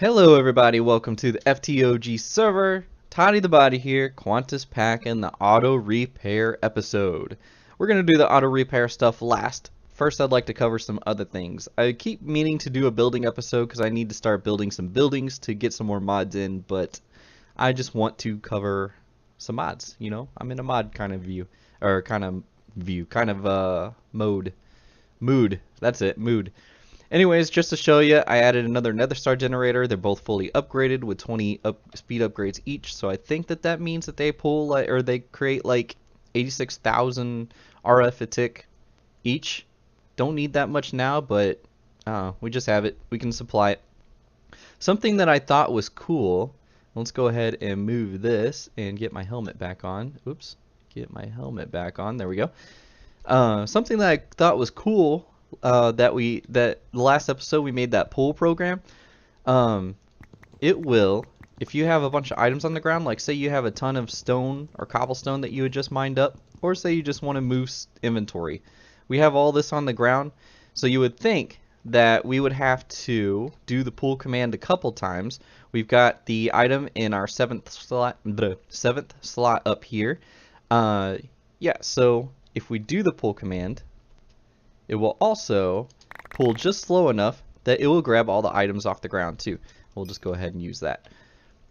Hello everybody, welcome to the FTOG server. ToddytheBody here, Quantus pack and the auto repair episode. We're going to do the auto repair stuff last. First I'd like to cover some other things. I keep meaning to do a building episode because I need to start building some buildings to get some more mods in, but I just want to cover some mods, you know? I'm in a mod kind of view, or mode. Mood, that's it, mood. Anyways, just to show you, I added another Nether star generator. They're both fully upgraded with 20 speed upgrades each. So I think that means that they pull they create like 86,000 RF a tick each. Don't need that much now, but we just have it. We can supply it. Something that I thought was cool. Let's go ahead and move this and get my helmet back on. Oops, get my helmet back on. There we go. Something that I thought was cool. That the last episode we made that pull program. It will, if you have a bunch of items on the ground, like say you have a ton of stone or cobblestone that you had just mined up, or say you just want to move inventory. We have all this on the ground, so you would think that we would have to do the pull command a couple times. We've got the item in our seventh slot up here. Yeah, so if we do the pull command, it will also pull just slow enough that it will grab all the items off the ground too. We'll just go ahead and use that.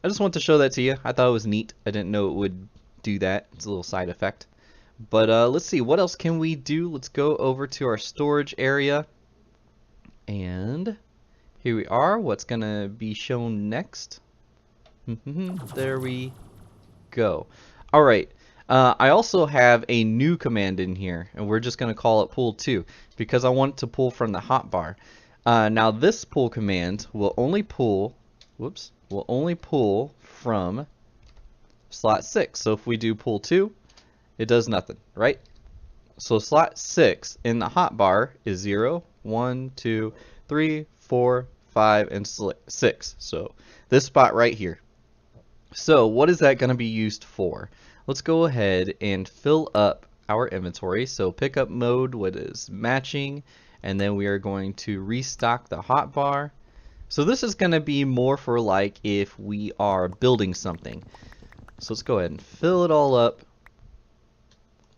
I just want to show that to you. I thought it was neat. I didn't know it would do that. It's a little side effect. But let's see, what else can we do? Let's go over to our storage area. And here we are. What's going to be shown next? There we go. All right. I also have a new command in here, and we're just going to call it pull 2 because I want it to pull from the hotbar. Now this pull command will only pull, from slot 6. So if we do pull 2, it does nothing, right? So slot 6 in the hotbar is 0, 1, 2, 3, 4, 5, and 6. So this spot right here. So what is that going to be used for? Let's go ahead and fill up our inventory. So pickup mode, what is matching, and then we are going to restock the hotbar. So this is going to be more for like if we are building something. So let's go ahead and fill it all up.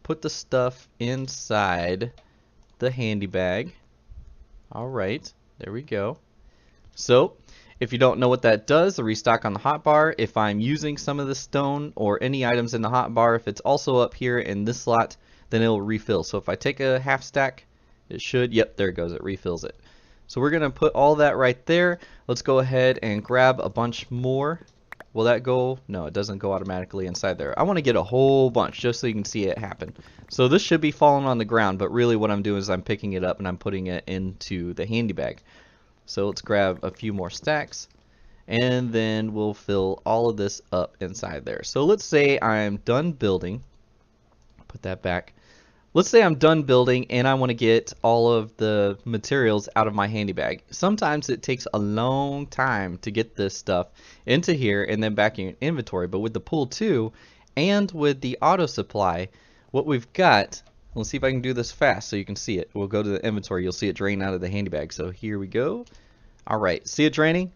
Put the stuff inside the handy bag. All right, there we go. So if you don't know what that does, the restock on the hotbar, if I'm using some of the stone or any items in the hotbar, if it's also up here in this slot, then it'll refill. So if I take a half stack, it should, yep, there it goes, it refills it. So we're going to put all that right there. Let's go ahead and grab a bunch more. Will that go? No, it doesn't go automatically inside there. I want to get a whole bunch just so you can see it happen. So this should be falling on the ground, but really what I'm doing is I'm picking it up and I'm putting it into the handy bag. So let's grab a few more stacks, and then we'll fill all of this up inside there. So let's say I'm done building. Put that back. Let's say I'm done building and I want to get all of the materials out of my handy bag. Sometimes it takes a long time to get this stuff into here and then back in your inventory. But with the pull 2 and with the auto supply, what we've got, let's see if I can do this fast so you can see it. We'll go to the inventory. You'll see it drain out of the handy bag. So here we go. All right, see it draining?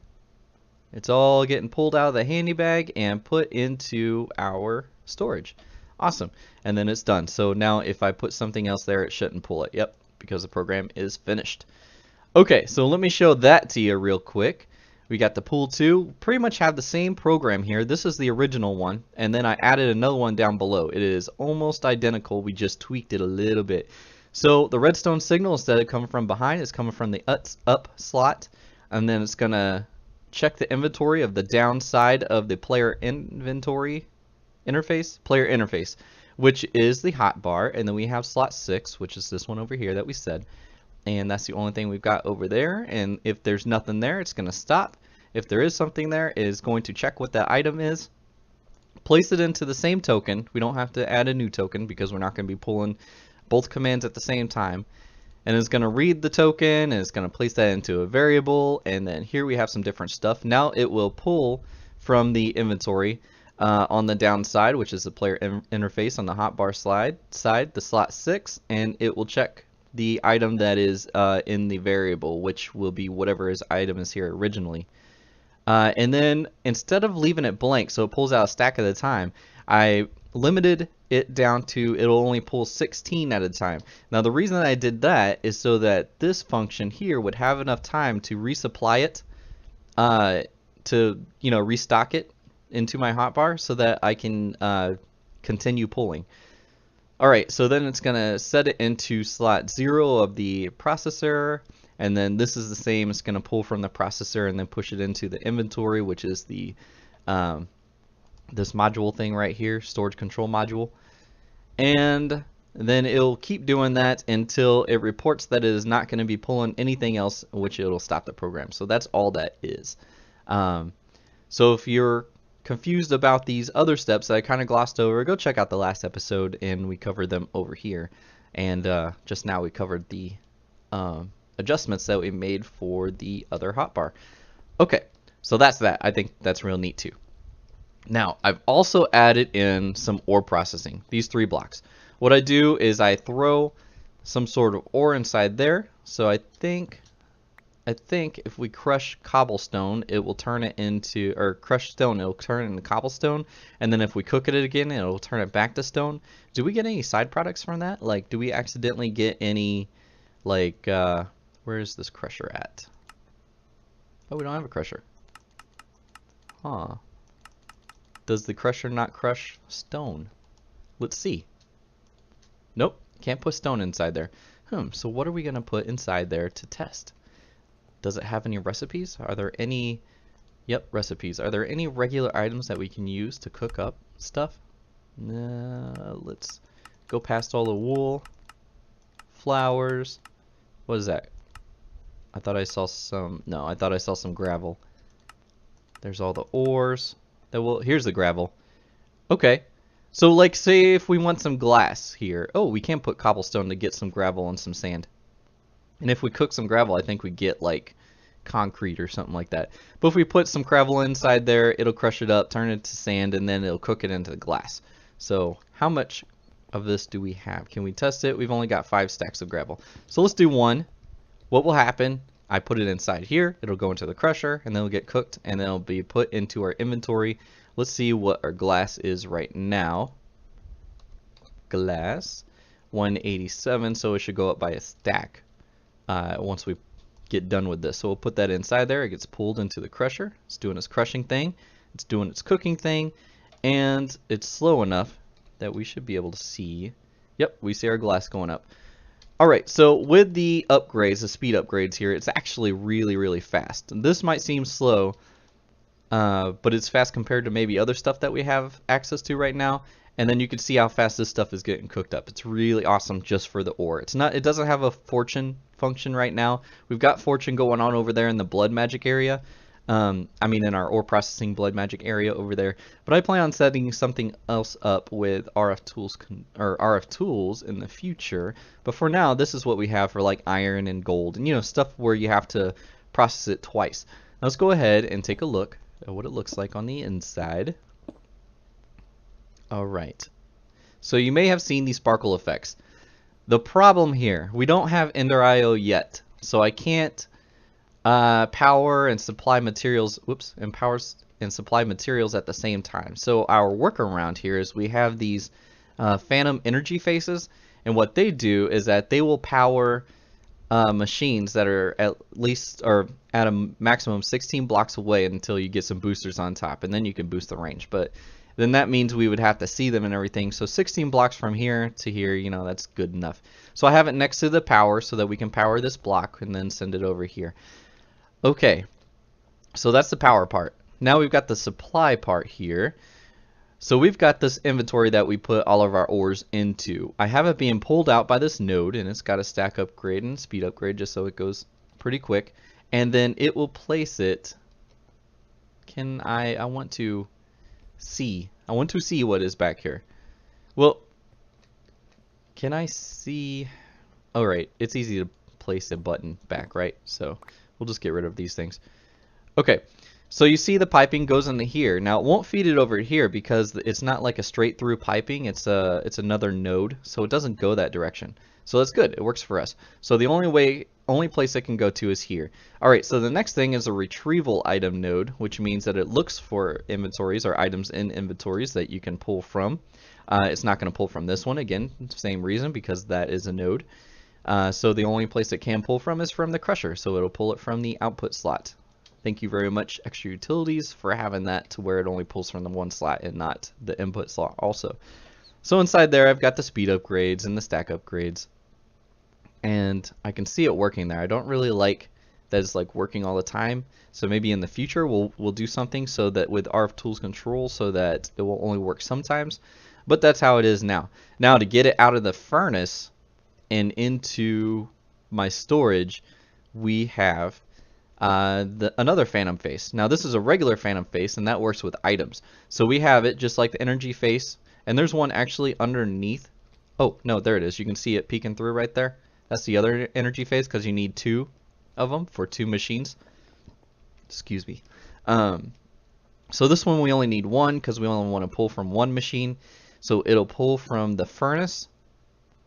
It's all getting pulled out of the handy bag and put into our storage. Awesome. And then it's done. So now if I put something else there, it shouldn't pull it. Yep, because the program is finished. Okay, so let me show that to you real quick. We got the pull 2. Pretty much have the same program here. This is the original one, and then I added another one down below. It is almost identical. We just tweaked it a little bit. So the redstone signal, instead of coming from behind, it's coming from the up slot, and then it's going to check the inventory of the downside of the player interface, which is the hotbar, and then we have slot 6, which is this one over here that we said. And that's the only thing we've got over there. And if there's nothing there, it's going to stop. If there is something there, it is going to check what that item is, place it into the same token. We don't have to add a new token because we're not going to be pulling both commands at the same time. And it's going to read the token, and it's going to place that into a variable. And then here we have some different stuff. Now it will pull from the inventory on the downside, which is the player interface on the hotbar side, the slot 6, and it will check the item that is in the variable, which will be whatever his item is here originally. And then instead of leaving it blank so it pulls out a stack at a time, I limited it down to it'll only pull 16 at a time. Now the reason I did that is so that this function here would have enough time to resupply it, to restock it into my hotbar so that I can continue pulling. Alright, so then it's gonna set it into slot 0 of the processor, and then this is the same. It's gonna pull from the processor and then push it into the inventory, which is the this module thing right here, storage control module. And then it'll keep doing that until it reports that it is not going to be pulling anything else, which it'll stop the program. So that's all that is. So if you're confused about these other steps that I kind of glossed over, go check out the last episode and we covered them over here. And just now we covered the adjustments that we made for the other hotbar. Okay, so that's that. I think that's real neat too. Now, I've also added in some ore processing, these 3 blocks. What I do is I throw some sort of ore inside there. So I think if we crush cobblestone, it will turn it into, or crush stone, it'll turn it into cobblestone. And then if we cook it again, it'll turn it back to stone. Do we get any side products from that? Like, do we accidentally get any, like, where is this crusher at? Oh, we don't have a crusher. Huh. Does the crusher not crush stone? Let's see. Nope, can't put stone inside there. So what are we gonna put inside there to test? Does it have any recipes? Are there any, yep, recipes. Are there any regular items that we can use to cook up stuff? Let's go past all the wool, flowers. What is that? I thought I saw some, no, I thought I saw some gravel. There's all the ores. Here's the gravel. Okay, so like say if we want some glass here. Oh, we can put cobblestone to get some gravel and some sand. And if we cook some gravel, I think we get like concrete or something like that. But if we put some gravel inside there, it'll crush it up, turn it to sand, and then it'll cook it into the glass. So how much of this do we have? Can we test it? We've only got 5 stacks of gravel. So let's do 1. What will happen? I put it inside here, it'll go into the crusher, and then it'll get cooked, and then it'll be put into our inventory. Let's see what our glass is right now. Glass, 187, so it should go up by a stack once we get done with this. So we'll put that inside there, it gets pulled into the crusher, it's doing its crushing thing, it's doing its cooking thing, and it's slow enough that we should be able to see, yep, we see our glass going up. Alright, so with the upgrades, the speed upgrades here, it's actually really fast. And this might seem slow, but it's fast compared to maybe other stuff that we have access to right now. And then you can see how fast this stuff is getting cooked up. It's really awesome just for the ore. It doesn't have a fortune function right now. We've got fortune going on over there in the blood magic area. I mean in our ore processing blood magic area over there. But I plan on setting something else up with Rftools in the future. But for now, this is what we have for like iron and gold and stuff where you have to process it twice. Now let's go ahead and take a look at what it looks like on the inside. Alright. So you may have seen these sparkle effects. The problem here, we don't have Ender IO yet. So I can't power and supply materials, power and supply materials at the same time. So our workaround here is we have these phantom energy faces, and what they do is that they will power machines that are at least or at a maximum 16 blocks away until you get some boosters on top, and then you can boost the range. But then that means we would have to see them and everything. So 16 blocks from here to here, that's good enough. So I have it next to the power so that we can power this block and then send it over here. Okay, so that's the power part. Now we've got the supply part here. So we've got this inventory that we put all of our ores into. I have it being pulled out by this node, and it's got a stack upgrade and speed upgrade just so it goes pretty quick. And then it will place it. I want to see what is back here. Well, can I see? Oh, right, it's easy to place a button back, right? So we'll just get rid of these things. Okay, so you see the piping goes into here. Now it won't feed it over here because it's not like a straight through piping. It's another node, so it doesn't go that direction. So that's good. It works for us. So the only place it can go to is here. All right, so the next thing is a retrieval item node, which means that it looks for inventories or items in inventories that you can pull from. It's not going to pull from this one, again, same reason, because that is a node. So the only place it can pull from is from the crusher, so it'll pull it from the output slot. Thank you very much, Extra Utilities, for having that to where it only pulls from the one slot and not the input slot also. So inside there, I've got the speed upgrades and the stack upgrades. And I can see it working there. I don't really like that it's like working all the time. So maybe in the future we'll do something so that with Rftools control so that it will only work sometimes. But that's how it is now. Now to get it out of the furnace and into my storage, we have another phantom face. Now this is a regular phantom face, and that works with items. So we have it just like the energy face, and there's one actually underneath. Oh no, there it is. You can see it peeking through right there. That's the other energy phase because you need 2 of them for 2 machines. Excuse me. So this one we only need 1 because we only want to pull from 1 machine. So it'll pull from the furnace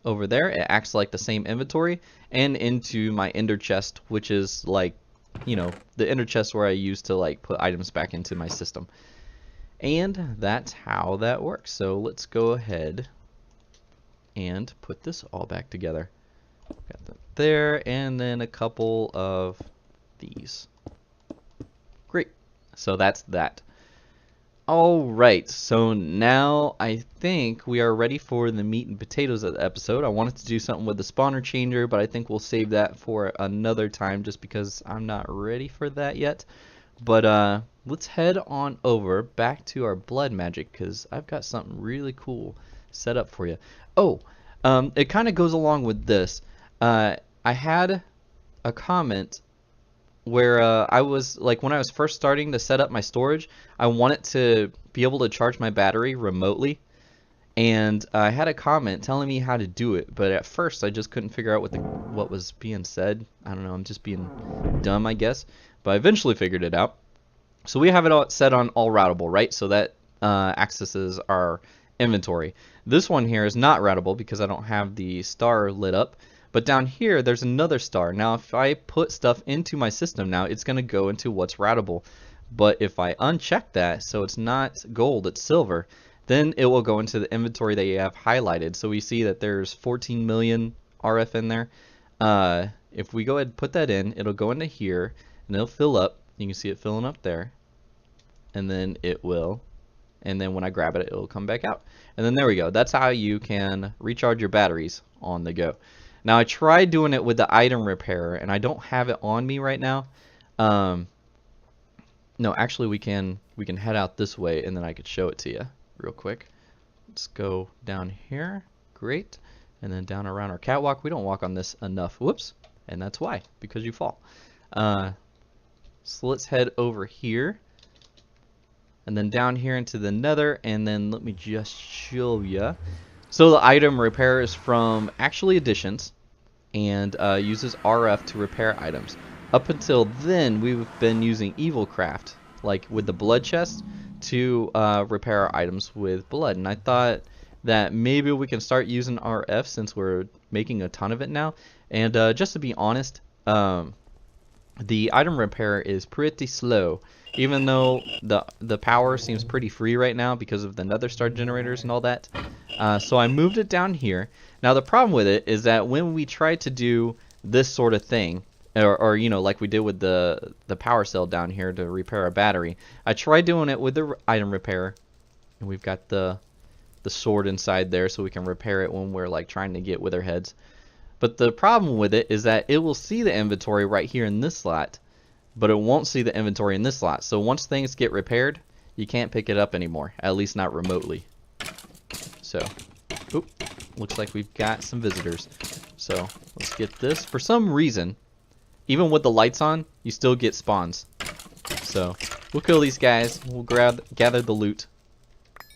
over there. It acts like the same inventory, and into my ender chest, which is like, you know, the ender chest where I use to like put items back into my system. And that's how that works. So let's go ahead and put this all back together. Got that there, and then a couple of these. Great. So that's that. Alright, so now I think we are ready for the meat and potatoes of the episode. I wanted to do something with the spawner changer, but I think we'll save that for another time just because I'm not ready for that yet. But let's head on over back to our blood magic because I've got something really cool set up for you. Oh, it kind of goes along with this. I had a comment where I was like, when I was first starting to set up my storage, I wanted to be able to charge my battery remotely, and I had a comment telling me how to do it, but at first I just couldn't figure out what was being said. I don't know, I'm just being dumb, I guess, but I eventually figured it out. So we have it all set on all routable, right? So that accesses our inventory. This one here is not routable because I don't have the star lit up. But down here, there's another star. Now, if I put stuff into my system now, it's going to go into what's routable. But if I uncheck that, so it's not gold, it's silver, then it will go into the inventory that you have highlighted. So we see that there's 14 million RF in there. If we go ahead and put that in, it'll go into here, and it'll fill up. You can see it filling up there. And then it will. And then when I grab it, it'll come back out. And then there we go. That's how you can recharge your batteries on the go. Now I tried doing it with the item repairer, and I don't have it on me right now. No, actually we can head out this way, and then I could show it to you real quick. Let's go down here. Great. And then down around our catwalk. We don't walk on this enough. Whoops. And that's why, because you fall. So let's head over here. And then down here into the Nether, and then let me just show you. So the item repair is from Actually Additions, and uses RF to repair items. Up until then, we've been using Evilcraft, like with the blood chest, to repair our items with blood. And I thought that maybe we can start using RF since we're making a ton of it now. And just to be honest, the item repair is pretty slow. Even though the power seems pretty free right now because of the nether star generators and all that. So I moved it down here. Now the problem with it is that when we try to do this sort of thing, or you know, like we did with the power cell down here to repair a battery, I tried doing it with the item repair, and we've got the sword inside there so we can repair it when we're like trying to get wither heads. But the problem with it is that it will see the inventory right here in this slot, but it won't see the inventory in this slot. So once things get repaired, you can't pick it up anymore, at least not remotely. So, oop, looks like we've got some visitors. So let's get this. For some reason, even with the lights on, you still get spawns. So we'll kill these guys. We'll gather the loot.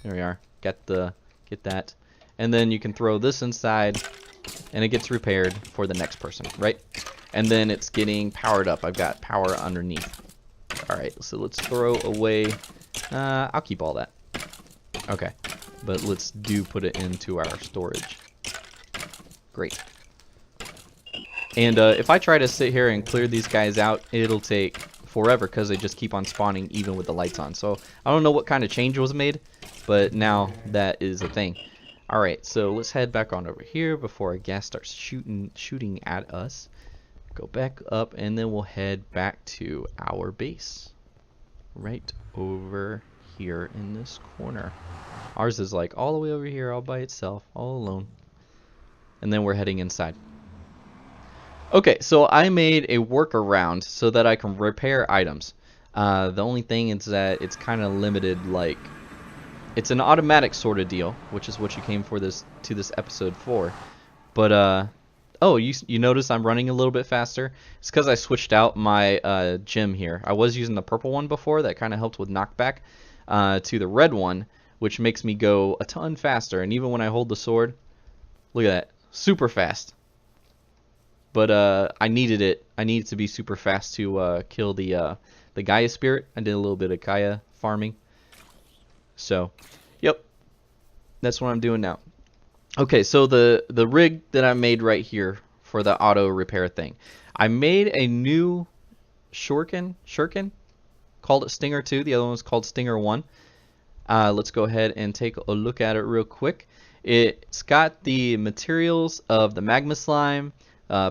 There we are. Get that, and then you can throw this inside, and it gets repaired for the next person, right? And then it's getting powered up. I've got power underneath. All right, so let's throw away. I'll keep all that. Okay, but let's put it into our storage. Great. And if I try to sit here and clear these guys out, it'll take forever because they just keep on spawning even with the lights on. So I don't know what kind of change was made, but now that is a thing. Alright, so let's head back on over here before our gas starts shooting at us. Go back up, and then we'll head back to our base. Right over here in this corner. Ours is like all the way over here all by itself, all alone. And then we're heading inside. Okay, so I made a workaround so that I can repair items. The only thing is that it's kind of limited, like it's an automatic sort of deal, which is what you came for this episode for. But oh, you notice I'm running a little bit faster. It's because I switched out my gem here. I was using the purple one before that kind of helped with knockback to the red one, which makes me go a ton faster. And even when I hold the sword, look at that, super fast. But I needed it. I needed to be super fast to kill the Gaia spirit. I did a little bit of Gaia farming. So, yep, that's what I'm doing now. Okay, so the rig that I made right here for the auto repair thing, I made a new shuriken, called it Stinger 2. The other one was called Stinger 1. Let's go ahead and take a look at it real quick. It's got the materials of the magma slime,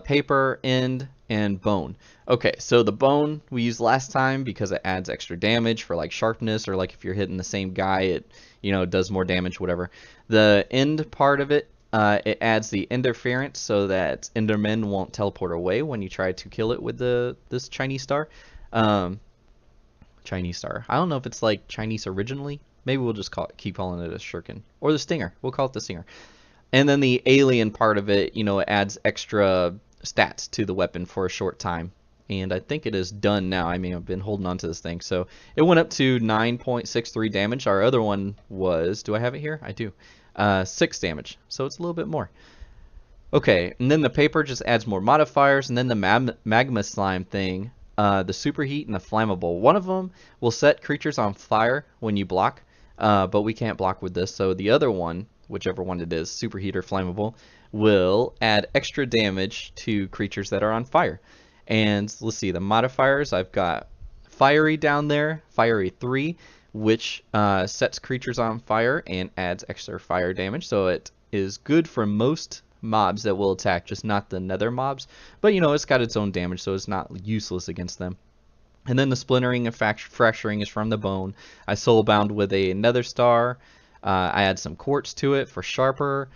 paper, end, and bone. Okay, so the bone we used last time because it adds extra damage for like sharpness, or like if you're hitting the same guy, it does more damage, whatever. The end part of it, it adds the interference so that Endermen won't teleport away when you try to kill it with this Chinese star. Chinese star. I don't know if it's like Chinese originally. Maybe we'll just keep calling it a shuriken, or the stinger. We'll call it the stinger. And then the alien part of it, it adds extra stats to the weapon for a short time. And I think it is done now. I mean, I've been holding on to this thing. So it went up to 9.63 damage. Our other one was, do I have it here? I do. 6 damage. So it's a little bit more. Okay, and then the paper just adds more modifiers. And then the magma slime thing, the superheat and the flammable. One of them will set creatures on fire when you block. But we can't block with this. So the other one, whichever one it is, superheat or flammable, will add extra damage to creatures that are on fire. And let's see, the modifiers, I've got Fiery down there, Fiery 3, which sets creatures on fire and adds extra fire damage. So it is good for most mobs that will attack, just not the Nether mobs. But it's got its own damage, so it's not useless against them. And then the splintering and fracturing is from the bone. I soulbound with a Nether star. I add some quartz to it for sharper.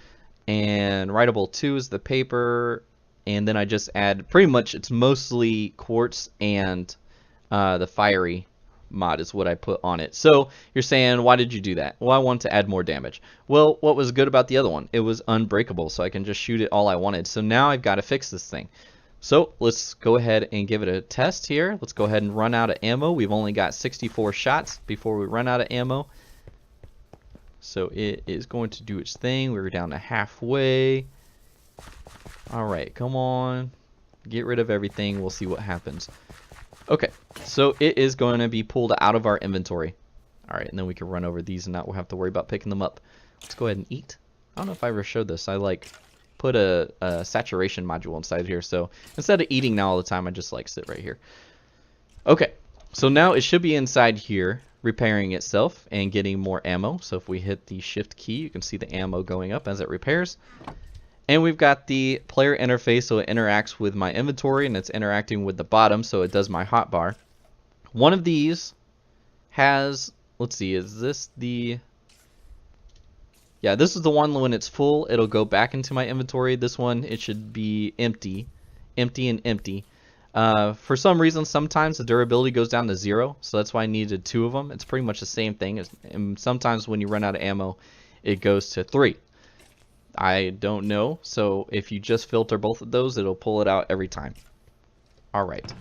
And writable 2 is the paper. And then I just add, pretty much it's mostly quartz and the fiery mod is what I put on it. So you're saying, why did you do that? Well, I wanted to add more damage. Well, what was good about the other one? It was unbreakable, so I can just shoot it all I wanted. So now I've got to fix this thing. So let's go ahead and give it a test here. Let's go ahead and run out of ammo. We've only got 64 shots before we run out of ammo. So it is going to do its thing. We're down to halfway. Alright, come on. Get rid of everything. We'll see what happens. Okay, so it is going to be pulled out of our inventory. Alright, and then we can run over these and not have to worry about picking them up. Let's go ahead and eat. I don't know if I ever showed this. I like put a saturation module inside here, so instead of eating now all the time, I just like sit right here. Okay, so now it should be inside here repairing itself and getting more ammo. So if we hit the shift key, you can see the ammo going up as it repairs. And we've got the player interface, so it interacts with my inventory and it's interacting with the bottom, so it does my hotbar. One of these has, let's see, is this the... Yeah, this is the one when it's full, it'll go back into my inventory. This one, it should be empty. Empty and empty. For some reason, sometimes the durability goes down to 0, so that's why I needed 2 of them. It's pretty much the same thing. And sometimes when you run out of ammo, it goes to 3. I don't know, so if you just filter both of those, it'll pull it out every time. Alright.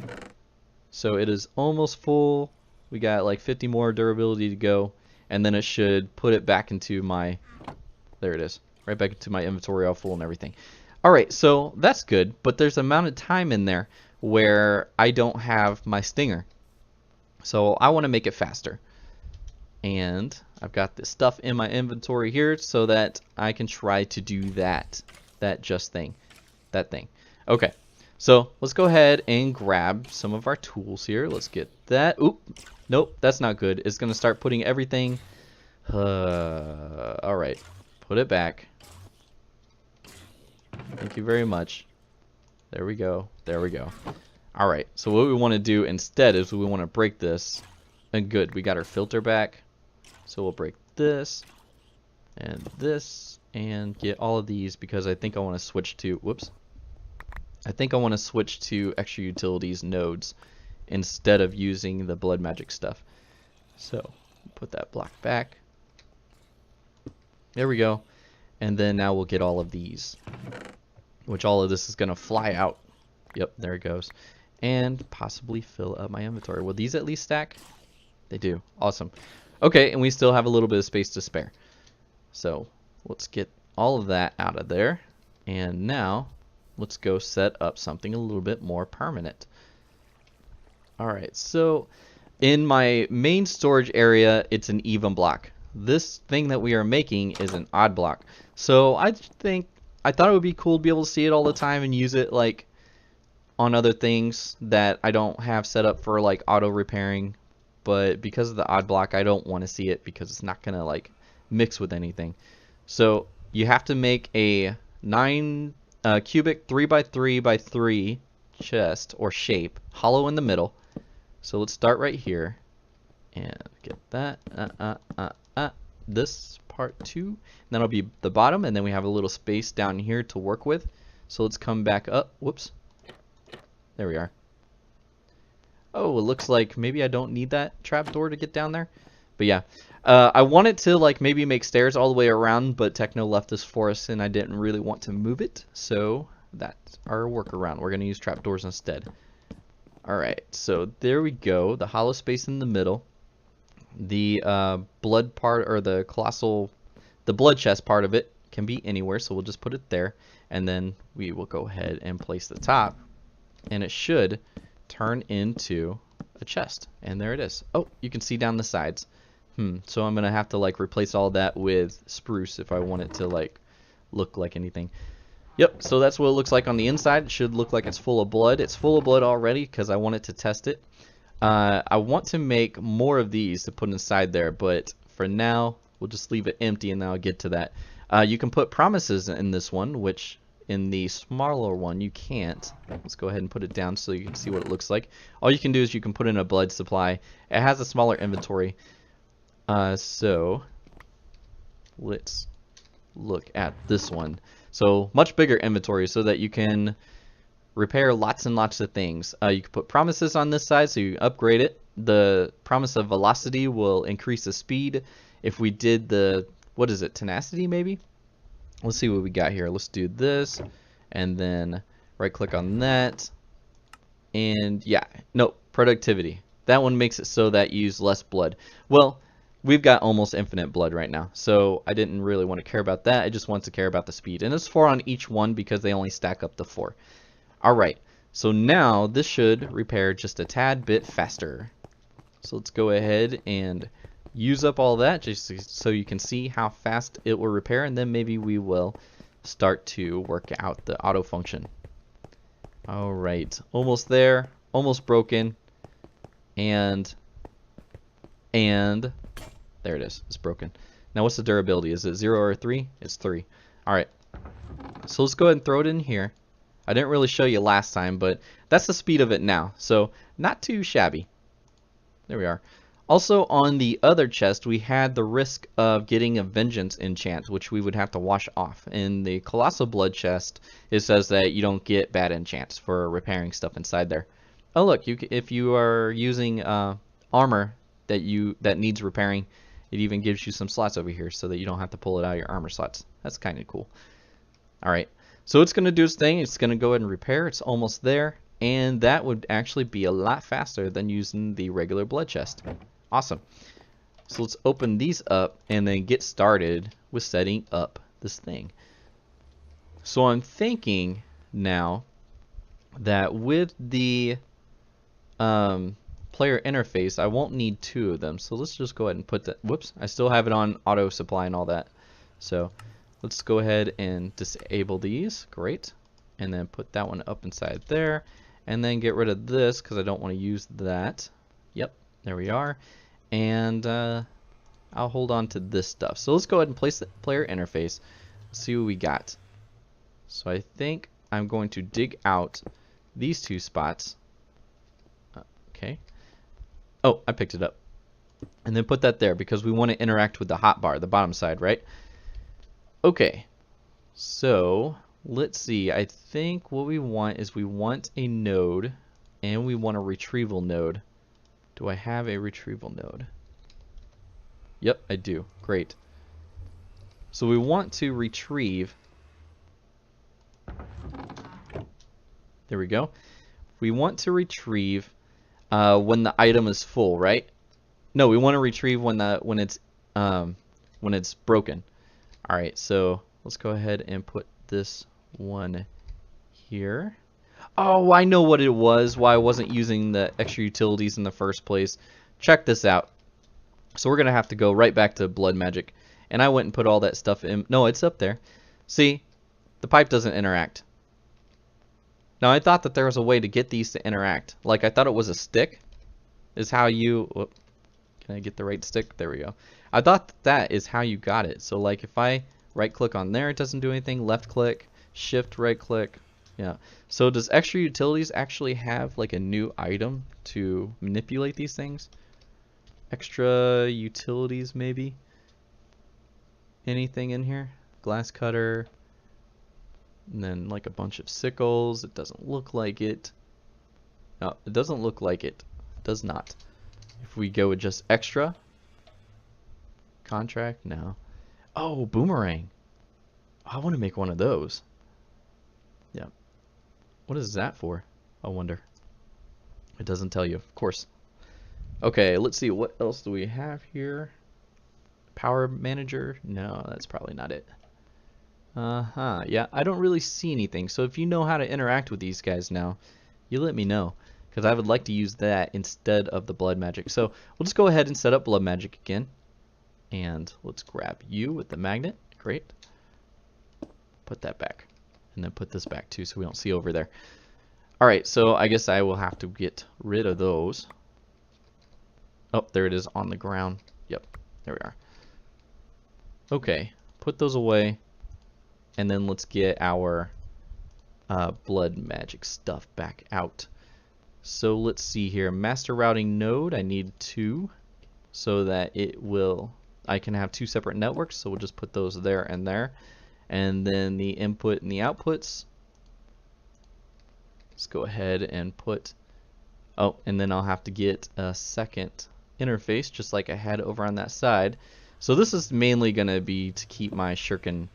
So it is almost full. We got like 50 more durability to go, and then it should put it back into my... There it is. Right back into my inventory all full and everything. Alright, so that's good, but there's an amount of time in there where I don't have my stinger. So I want to make it faster. And I've got this stuff in my inventory here so that I can try to do that thing. Okay, So let's go ahead and grab some of our tools here. Let's get that. Oop. Nope, that's not good. It's going to start putting everything. All right. Put it back. Thank you very much. There we go. There we go. All right. So what we want to do instead is we want to break this. And good. We got our filter back. So we'll break this and this and get all of these because I think I want to switch to, whoops. I think I want to switch to extra utilities nodes instead of using the blood magic stuff. So put that block back. There we go. And then now we'll get all of these, which all of this is going to fly out. Yep, there it goes. And possibly fill up my inventory. Will these at least stack? They do. Awesome. Okay, and we still have a little bit of space to spare. So let's get all of that out of there. And now let's go set up something a little bit more permanent. Alright, so in my main storage area, it's an even block. This thing that we are making is an odd block. So I thought it would be cool to be able to see it all the time and use it like on other things that I don't have set up for like auto repairing. But because of the odd block, I don't want to see it because it's not going to like mix with anything. So you have to make a 9 cubic 3x3x3 chest or shape, hollow in the middle. So let's start right here and get that. This part 2. And that'll be the bottom, and then we have a little space down here to work with. So let's come back up. Whoops. There we are. Oh, it looks like maybe I don't need that trapdoor to get down there. But yeah, I wanted to like maybe make stairs all the way around, but Techno left this for us and I didn't really want to move it. So that's our workaround. We're going to use trapdoors instead. Alright, so there we go. The hollow space in the middle. The blood part, or the blood chest part of it can be anywhere, so we'll just put it there. And then we will go ahead and place the top. And it should turn into a chest. And there it is. Oh, you can see down the sides. So I'm gonna have to like replace all that with spruce if I want it to like look like anything. Yep, so that's what it looks like on the inside. It should look like it's full of blood. It's full of blood already because I wanted to test it. I want to make more of these to put inside there, but for now we'll just leave it empty and then I'll get to that. You can put promises in this one, which in the smaller one you can't. Let's go ahead and put it down so you can see what it looks like. All you can do is you can put in a blood supply. It has a smaller inventory. So let's look at this one. So much bigger inventory so that you can repair lots and lots of things. You can put promises on this side so you upgrade it. The promise of velocity will increase the speed. If we did the, what is it, tenacity maybe? Let's see what we got here. Let's do this and then right click on that. And yeah, no, productivity. That one makes it so that you use less blood. Well, we've got almost infinite blood right now, so I didn't really want to care about that. I just want to care about the speed. And it's 4 on each one because they only stack up to 4. Alright, so now this should repair just a tad bit faster. So let's go ahead and use up all that just so you can see how fast it will repair, and then maybe we will start to work out the auto function. Alright, almost there, almost broken, and there it is. It's broken. Now what's the durability? Is it 0 or 3? It's 3. Alright. So let's go ahead and throw it in here. I didn't really show you last time, but that's the speed of it now. So not too shabby. There we are. Also on the other chest we had the risk of getting a vengeance enchant, which we would have to wash off. In the colossal blood chest it says that you don't get bad enchants for repairing stuff inside there. Oh look, if you are using armor that needs repairing, it even gives you some slots over here so that you don't have to pull it out of your armor slots. That's kind of cool. Alright, so it's going to do its thing. It's going to go ahead and repair. It's almost there. And that would actually be a lot faster than using the regular blood chest. Awesome. So let's open these up and then get started with setting up this thing. So I'm thinking now that with the player interface, I won't need 2 of them. So let's just go ahead and put that. Whoops, I still have it on auto supply and all that. So let's go ahead and disable these. Great. and then put that one up inside there, and then get rid of this because I don't want to use that. Yep, there we are. And I'll hold on to this stuff. So let's go ahead and place the player interface. Let's see what we got. So I think I'm going to dig out these two spots. Okay. Oh, I picked it up. And then put that there because we want to interact with the hotbar, the bottom side, right? Okay. So let's see. I think what we want is we want a node and we want a retrieval node. Do I have a retrieval node? Yep, I do. Great. So we want to retrieve. There we go. We want to retrieve when the item is full, right? No, we want to retrieve when it's broken. All right, so let's go ahead and put this one here. Oh, I know what it was. Why I wasn't using the extra utilities in the first place. Check this out. So we're gonna have to go right back to blood magic, and I went and put all that stuff in. No, it's up there. See, the pipe doesn't interact. Now I thought that there was a way to get these to interact. Like I thought it was a stick. Is how you. Whoop, can I get the right stick? There we go. I thought that is how you got it. So like if I right click on there, it doesn't do anything. Left click, shift right click. Yeah. So does extra utilities actually have like a new item to manipulate these things? Extra utilities maybe? Anything in here? Glass cutter. And then like a bunch of sickles. It doesn't look like it. No, it doesn't look like it. It does not. If we go with just extra. Contract? No. Oh, boomerang. I want to make one of those. Yeah. What is that for? I wonder. It doesn't tell you, of course. Okay, let's see. What else do we have here? Power manager? No, that's probably not it. Yeah, I don't really see anything. So if you know how to interact with these guys now, you let me know. Because I would like to use that instead of the blood magic. So we'll just go ahead and set up blood magic again. And let's grab you with the magnet. Great. Put that back. And then put this back too so we don't see over there. Alright, so I guess I will have to get rid of those. Oh, there it is on the ground. Yep, there we are. Okay, put those away. And then let's get our blood magic stuff back out. So let's see here. Master routing node, I need 2 so that I can have 2 separate networks. So we'll just put those there and there. And then the input and the outputs. Let's go ahead and put, oh, and then I'll have to get a second interface just like I had over on that side. So this is mainly going to be to keep my shuriken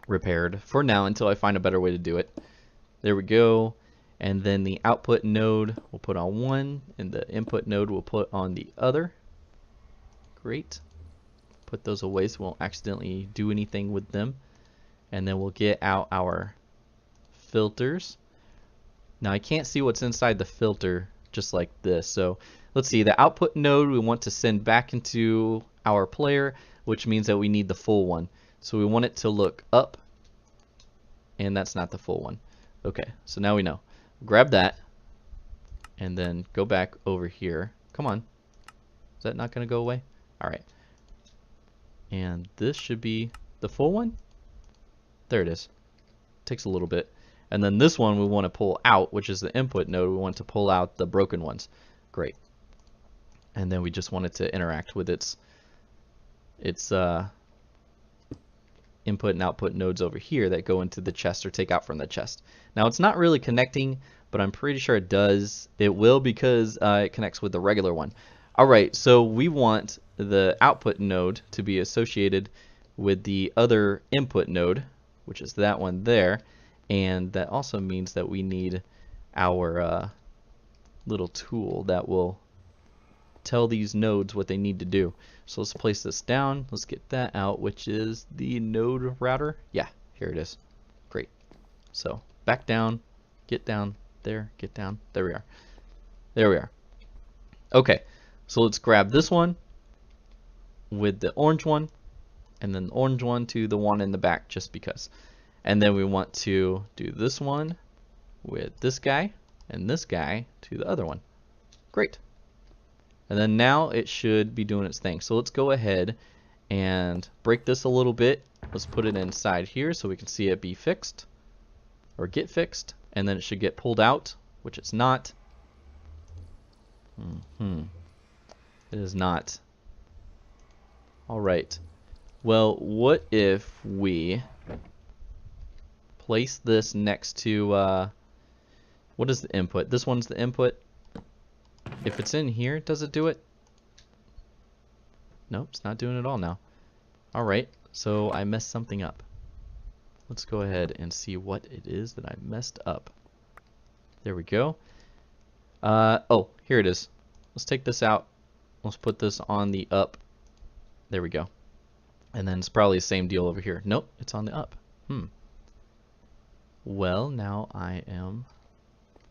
repaired for now until I find a better way to do it. There we go. And then the output node we'll put on one and the input node we'll put on the other. Great. Put those away so we won't accidentally do anything with them. And then we'll get out our filters. Now I can't see what's inside the filter just like this. So let's see, the output node we want to send back into our player, which means that we need the full one. So we want it to look up, and that's not the full one. Okay, so now we know. Grab that, and then go back over here. Come on. Is that not going to go away? All right. And this should be the full one. There it is. Takes a little bit. And then this one we want to pull out, which is the input node. We want to pull out the broken ones. Great. And then we just want it to interact with its input and output nodes over here that go into the chest or take out from the chest. Now it's not really connecting, but I'm pretty sure it does. It will because it connects with the regular one. Alright, so we want the output node to be associated with the other input node, which is that one there, and that also means that we need our little tool that will tell these nodes what they need to do. So let's place this down. Let's get that out, which is the node router. Yeah, here it is. Great. So back down, get down, there, get down. There we are. There we are. Okay, so let's grab this one with the orange one, and then the orange one to the one in the back, just because. And then we want to do this one with this guy and this guy to the other one. Great. And then now it should be doing its thing. So let's go ahead and break this a little bit. Let's put it inside here so we can see it be fixed or get fixed. And then it should get pulled out, which it's not. It is not. Alright. Well, what if we place this next to, what is the input? This one's the input. If it's in here, does it do it? Nope, it's not doing it all now. Alright, so I messed something up. Let's go ahead and see what it is that I messed up. There we go. Oh, here it is. Let's take this out. Let's put this on the up. There we go. And then it's probably the same deal over here. Nope, it's on the up. Well, now I am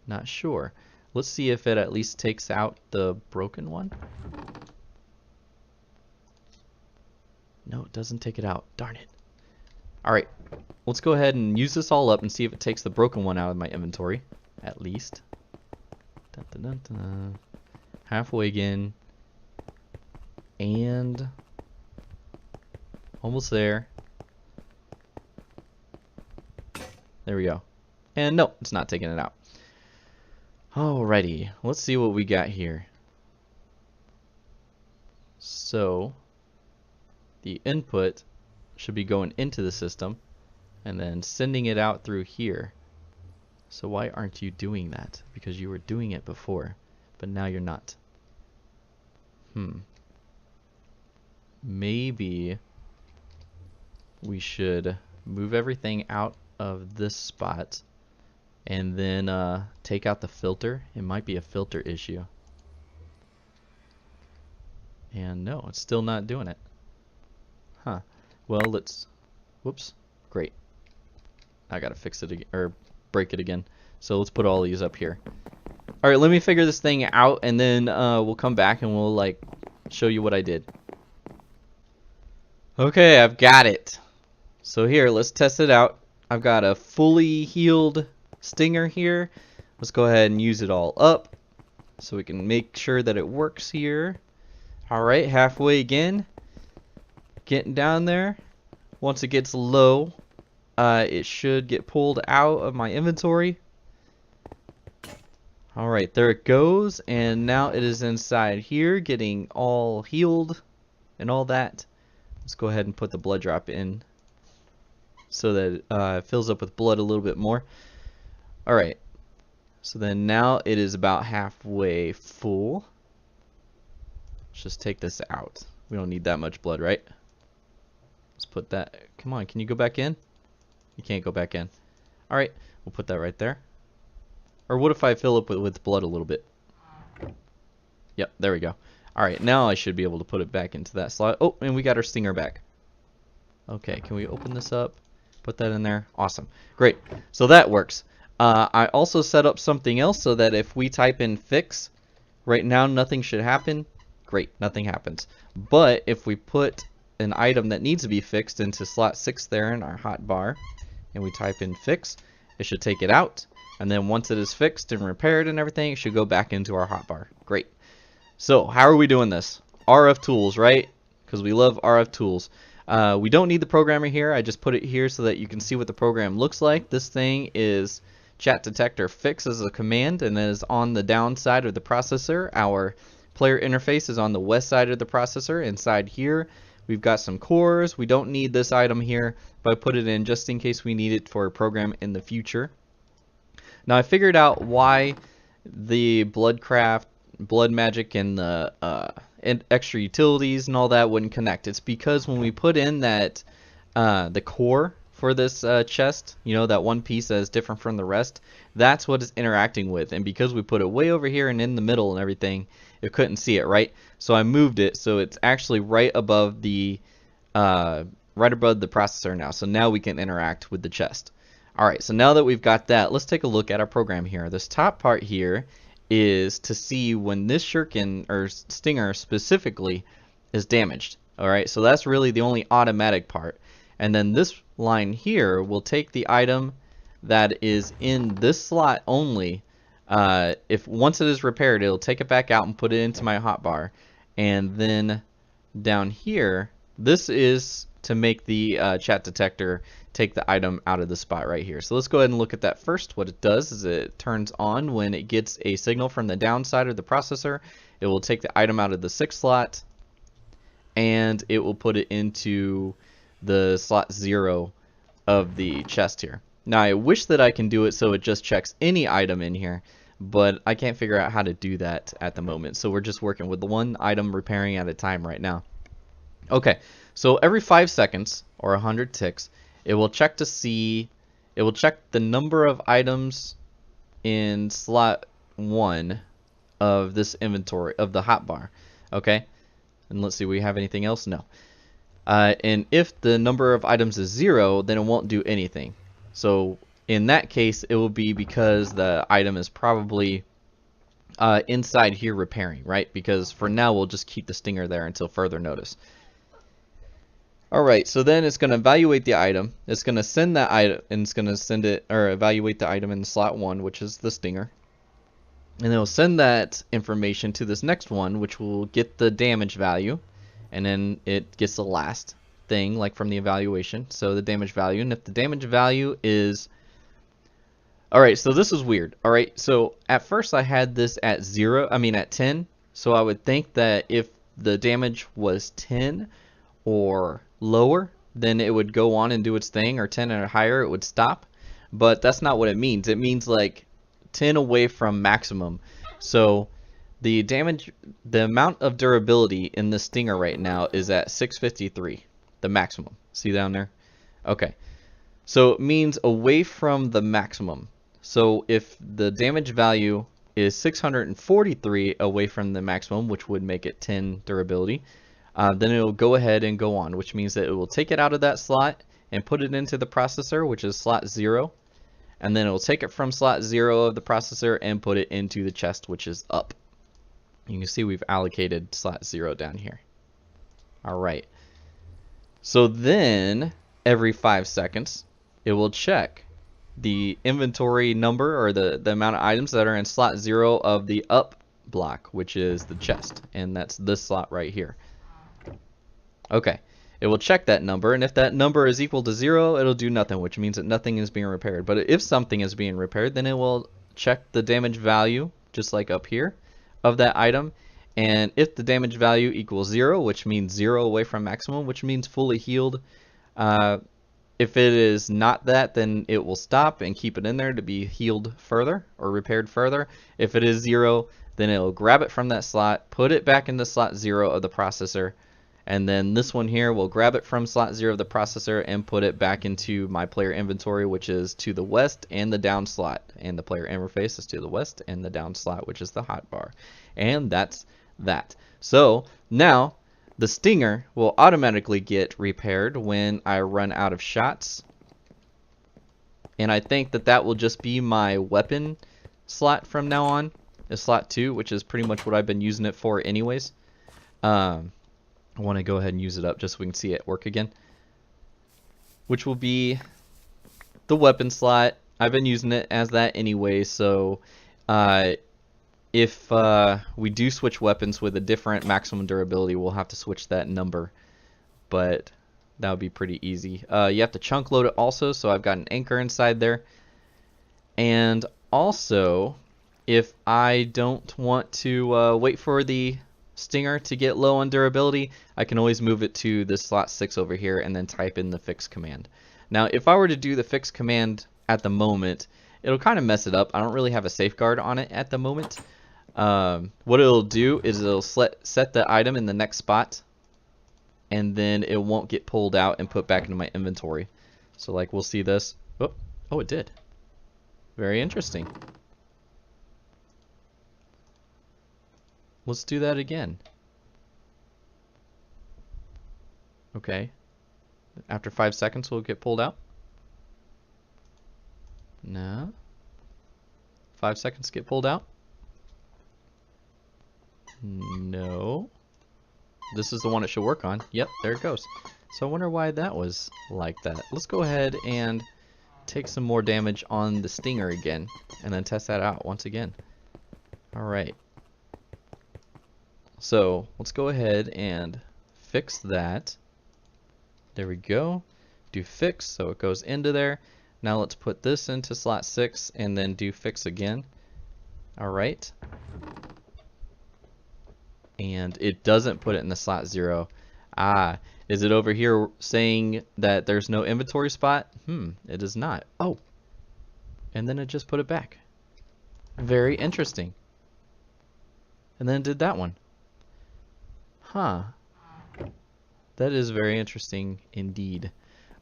not sure. Let's see if it at least takes out the broken one. No, it doesn't take it out. Darn it. Alright, let's go ahead and use this all up and see if it takes the broken one out of my inventory. At least. Dun, dun, dun, dun. Halfway again. And almost there. There we go. And no, it's not taking it out. Alrighty, let's see what we got here. So, the input should be going into the system and then sending it out through here. So why aren't you doing that? Because you were doing it before, but now you're not. Maybe we should move everything out of this spot and then take out the filter. It might be a filter issue. And no, it's still not doing it. Well, let's, whoops, great. I gotta fix it again, or break it again. So let's put all these up here. Alright, let me figure this thing out and then we'll come back and we'll like show you what I did. Okay, I've got it. So here, let's test it out. I've got a fully healed stinger here. Let's go ahead and use it all up so we can make sure that it works here. Alright, halfway again. Getting down there. Once it gets low, it should get pulled out of my inventory. Alright, there it goes, and now it is inside here getting all healed and all that. Let's go ahead and put the blood drop in so that it fills up with blood a little bit more. Alright, so then now it is about halfway full. Let's just take this out. We don't need that much blood, right? Let's put that, come on, can you go back in? You can't go back in. Alright, we'll put that right there. Or what if I fill up with blood a little bit? Yep, there we go. Alright, now I should be able to put it back into that slot. Oh, and we got our stinger back. Okay, can we open this up? Put that in there. Awesome. Great. So that works. I also set up something else so that if we type in fix, right now nothing should happen. Great, nothing happens. But if we put an item that needs to be fixed into slot 6 there in our hotbar, and we type in fix, it should take it out. And then once it is fixed and repaired and everything, it should go back into our hotbar. Great. So how are we doing this? Rftools, right? Because we love Rftools. We don't need the programmer here. I just put it here so that you can see what the program looks like. This thing is chat detector fix as a command and is on the down side of the processor. Our player interface is on the west side of the processor. Inside here, we've got some cores. We don't need this item here, but I put it in just in case we need it for a program in the future. Now I figured out why the Bloodcraft, Blood Magic, and the and extra utilities and all that wouldn't connect. It's because when we put in that the core for this chest, you know, that one piece that is different from the rest, that's what it's interacting with. And because we put it way over here and in the middle and everything, it couldn't see it, right? So I moved it so it's actually right above the processor now. So now we can interact with the chest. Alright, so now that we've got that, let's take a look at our program here. This top part here is to see when this shuriken, or stinger specifically, is damaged. Alright, so that's really the only automatic part. And then this line here will take the item that is in this slot only. If once it is repaired, it'll take it back out and put it into my hotbar. And then down here, this is to make the chat detector take the item out of the spot right here. So let's go ahead and look at that first. What it does is it turns on when it gets a signal from the downside of the processor. It will take the item out of the 6th slot and it will put it into the slot 0 of the chest here. Now I wish that I can do it so it just checks any item in here, but I can't figure out how to do that at the moment. So we're just working with the one item repairing at a time right now. Okay, so every 5 seconds or 100 ticks, it will check to see, it will check the number of items in slot 1 of this inventory, of the hotbar. Okay, and let's see, we have anything else? No. And if the number of items is 0, then it won't do anything. So in that case, it will be because the item is probably inside here repairing, right? Because for now, we'll just keep the stinger there until further notice. Alright, so then it's going to evaluate the item. It's going to send that item, and it's going to send it, or evaluate the item in slot 1, which is the stinger. And it'll send that information to this next one, which will get the damage value. And then it gets the last thing, like from the evaluation. So the damage value, and if the damage value is... Alright, so this is weird. Alright, so at first I had this at at 10. So I would think that if the damage was 10 or lower, then it would go on and do its thing, or 10 or higher, it would stop. But that's not what it means. It means like 10 away from maximum. So the damage, the amount of durability in the stinger right now is at 653, the maximum. See down there? Okay. So it means away from the maximum. So if the damage value is 643 away from the maximum, which would make it 10 durability, then it'll go ahead and go on, which means that it will take it out of that slot and put it into the processor, which is slot 0. And then it will take it from slot 0 of the processor and put it into the chest, which is up. You can see we've allocated slot 0 down here. Alright. So then, every 5 seconds, it will check the inventory number, or the amount of items that are in slot 0 of the up block, which is the chest. And that's this slot right here. Okay, it will check that number, and if that number is equal to 0, it'll do nothing, which means that nothing is being repaired. But if something is being repaired, then it will check the damage value, just like up here, of that item. And if the damage value equals 0, which means 0 away from maximum, which means fully healed, if it is not that, then it will stop and keep it in there to be healed further or repaired further. If it is 0, then it will grab it from that slot, put it back into slot 0 of the processor, and then this one here will grab it from slot 0 of the processor and put it back into my player inventory, which is to the west and the down slot. And the player interface is to the west and the down slot, which is the hotbar. And that's that. So now the stinger will automatically get repaired when I run out of shots. And I think that that will just be my weapon slot from now on, is slot 2, which is pretty much what I've been using it for anyways. I want to go ahead and use it up just so we can see it work again, which will be the weapon slot. I've been using it as that anyway, so if we do switch weapons with a different maximum durability, we'll have to switch that number, but that would be pretty easy. You have to chunk load it also, so I've got an anchor inside there. And also, if I don't want to wait for the stinger to get low on durability, I can always move it to this slot 6 over here and then type in the fix command. Now if I were to do the fix command at the moment, it'll kind of mess it up. I don't really have a safeguard on it at the moment. What it'll do is it'll set the item in the next spot, and then it won't get pulled out and put back into my inventory. So like we'll see this. Oh, it did. Very interesting. Let's do that again. Okay. After 5 seconds, will it get pulled out? No. 5 seconds get pulled out? No. this is the one it should work on. Yep, there it goes. So I wonder why that was like that. Let's go ahead and take some more damage on the stinger again, and then test that out once again. Alright. So let's go ahead and fix that. There we go. Do fix, so it goes into there. Now let's put this into slot 6 and then do fix again. Alright. And it doesn't put it in the slot 0. Ah, is it over here saying that there's no inventory spot? It is not. Oh, and then it just put it back. Very interesting. And then it did that one. Huh. That is very interesting indeed.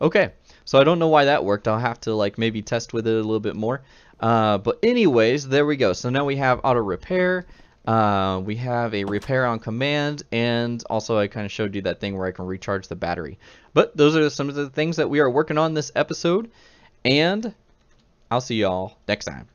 Okay, so I don't know why that worked. I'll have to like maybe test with it a little bit more. But anyways, there we go. So now we have auto repair. We have a repair on command, and also I kind of showed you that thing where I can recharge the battery. But those are some of the things that we are working on this episode, and I'll see y'all next time.